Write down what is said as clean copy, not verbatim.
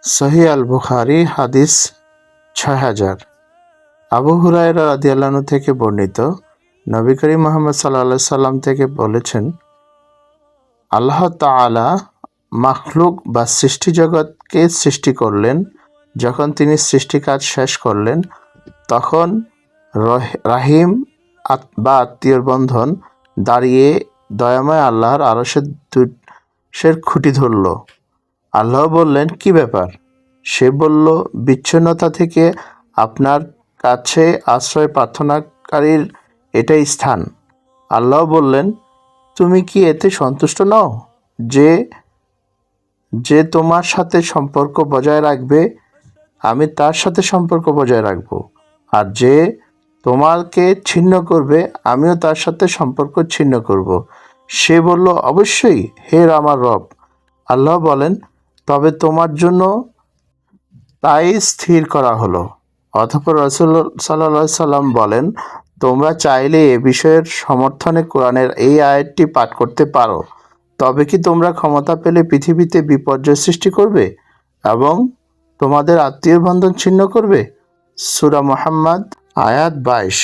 সহিহ আল বুখারী হাদিস ৬০০০। আবু হুরায়রা রাদিয়াল্লাহু আনহু থেকে বর্ণিত, নবী করিম মুহাম্মদ সাল্লাল্লাহু আলাইহি সাল্লাম থেকে বলেছেন, আল্লাহ তাআলা মাখলুক বা সৃষ্টি জগৎকে সৃষ্টি করলেন। যখন তিনি সৃষ্টি কাজ শেষ করলেন, তখন রাহিম বা আত্মীয়র বন্ধন দাঁড়িয়ে দয়াময় আল্লাহর আরশের খুঁটি ধরল। আল্লাহ বললেন, কি ব্যাপার? সে বলল, বিচ্ছিন্নতা থেকে আপনার কাছে আশ্রয় প্রার্থনাকারীর এটাই স্থান। আল্লাহ বললেন, তুমি কি এতে সন্তুষ্ট নও যে যে তোমার সাথে সম্পর্ক বজায় রাখবে, আমি তার সাথে সম্পর্ক বজায় রাখব, আর যে তোমাকে ছিন্ন করবে, আমিও তার সাথে সম্পর্ক ছিন্ন করব। সে বলল, অবশ্যই হে আমার রব। আল্লাহ বলেন, তবে তোমার জন্য তাই স্থির করা হলো। অতঃপর রাসূল সাল্লাল্লাহু আলাইহি সাল্লাম বলেন, তোমরা চাইলে এ বিষয়ের সমর্থনে কোরআনের এই আয়াতটি পাঠ করতে পারো। তবে কি তোমরা ক্ষমতা পেলে পৃথিবীতে বিপর্যয় সৃষ্টি করবে এবং তোমাদের আত্মীয় বন্ধন ছিন্ন করবে? সূরা মুহাম্মদ আয়াত ২২।